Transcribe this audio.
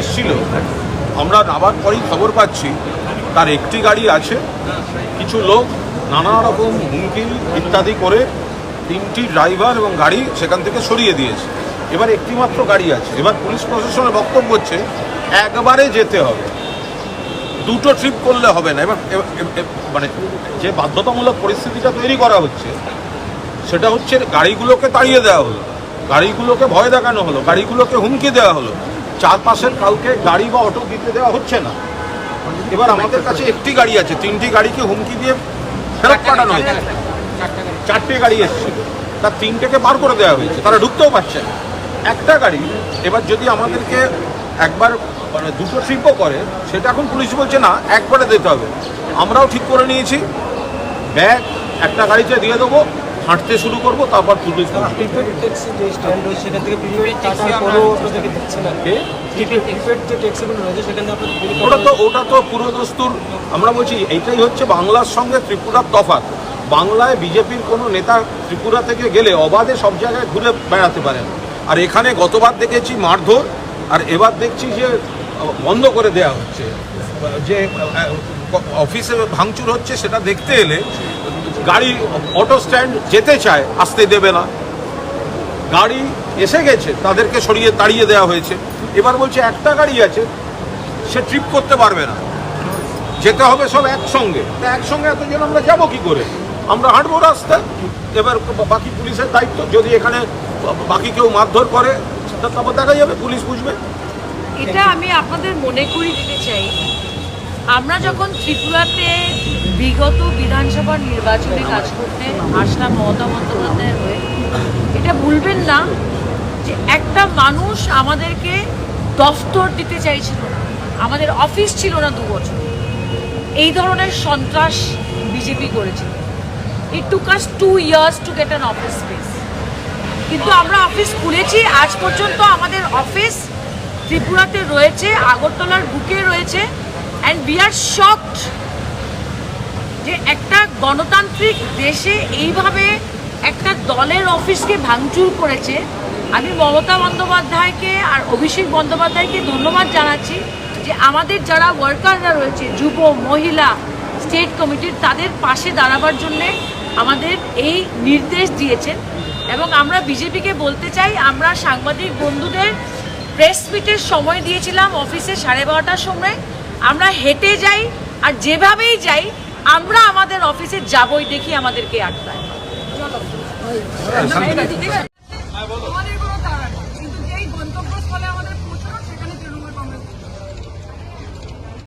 এসেছিল, আমরা নামার পরেই খবর পাচ্ছি তার একটি গাড়ি আছে, কিছু লোক নানা রকম হুমকি ইত্যাদি করে 3টি ড্রাইভার এবং গাড়ি সেখান থেকে সরিয়ে দিয়েছে। এবার একটি মাত্র গাড়ি আছে। এবার পুলিশ প্রশাসনের বক্তব্য হচ্ছে একবারে যেতে হবে, দুটো ট্রিপ করলে হবে না। এবার মানে যে বাধ্যতামূলক পরিস্থিতিটা তৈরি করা হচ্ছে সেটা হচ্ছে গাড়িগুলোকে তাড়িয়ে দেওয়া হলো, গাড়িগুলোকে ভয় দেখানো হলো, গাড়িগুলোকে হুমকি দেওয়া হলো, চারপাশের কাউকে গাড়ি বা অটো দিতে দেওয়া হচ্ছে না। এবার আমাদের কাছে একটি গাড়ি আছে, 3টি গাড়িকে হুমকি দিয়ে ফেরত পাঠানো হয়েছে। 4টে গাড়ি এসেছিল, তার 3টেকে বার করে দেওয়া হয়েছে, তারা ঢুকতেও পারছে না। একটা গাড়ি এবার যদি আমাদেরকে একবার মানে দুটো ট্রিপও করে, সেটা এখন পুলিশ বলছে না একবারে দিতে হবে। আমরাও ঠিক করে নিয়েছি, ব্যাগ একটা গাড়িতে দিয়ে দেবো, হাঁটতে শুরু করবো, তারপর পুলিশ ওটা তো পুরো দস্তুর। আমরা বলছি এইটাই হচ্ছে বাংলার সঙ্গে ত্রিপুরার তফাৎ। বাংলায় বিজেপির কোনো নেতা ত্রিপুরা থেকে গেলে অবাধে সব জায়গায় ঘুরে বেড়াতে পারেন, আর এখানে গতবার দেখেছি মারধর, আর এবার দেখছি যে বন্ধ করে দেয়া হচ্ছে। যে অফিসে ভাঙচুর হচ্ছে সেটা দেখতে এলে গাড়ি অটো স্ট্যান্ড যেতে চায়, আসতে দেবে না। গাড়ি এসে গেছে, তাদেরকে সরিয়ে তাড়িয়ে দেওয়া হয়েছে। এবার বলছে একটা গাড়ি আছে, সে ট্রিপ করতে পারবে না, যেতে হবে সব একসঙ্গে। তা একসঙ্গে এতজন আমরা যাবো কি করে? আমরা হাঁটবো রাস্তায়। এবার বাকি পুলিশের দায়িত্ব, যদি এখানে বাকি কেউ মারধর করে তারপর দেখা যাবে, পুলিশ বুঝবে। এটা আমি আপনাদের মনে করিয়ে দিতে চাই, আমরা যখন ত্রিপুরাতে বিগত বিধানসভার নির্বাচনে কাজ করতে আসলাম মমতা বন্দ্যোপাধ্যায়ের হয়ে, এটা ভুলবেন না যে একটা মানুষ আমাদেরকে দফতর দিতে চাইছিল না, আমাদের অফিস ছিল না 2 বছর। এই ধরনের সন্ত্রাস বিজেপি করেছিল। It took us 2 years to get an office space. কিন্তু আমরা অফিস খুলেছি, আজ পর্যন্ত আমাদের অফিস ত্রিপুরাতে রয়েছে, আগরতলার বুকে রয়েছে। অ্যান্ড উই আর শকড যে একটা গণতান্ত্রিক দেশে এইভাবে একটা দলের অফিসকে ভাঙচুর করেছে। আমি মমতা বন্দ্যোপাধ্যায়কে আর অভিষেক বন্দ্যোপাধ্যায়কে ধন্যবাদ জানাচ্ছি যে আমাদের যারা ওয়ার্কাররা রয়েছে, যুব মহিলা স্টেট কমিটির, তাদের পাশে দাঁড়াবার জন্যে আমাদের এই নির্দেশ দিয়েছেন। এবং আমরা বিজেপিকে বলতে চাই, আমরা সাংবাদিক বন্ধুদের প্রেস মিটের সময় দিয়েছিলাম অফিসে 12:30টার সময়। আমরা হেঁটে যাই, আর যেভাবেই যাই আমরা আমাদের অফিসে যাবই, দেখি আমাদেরকে আটকায়।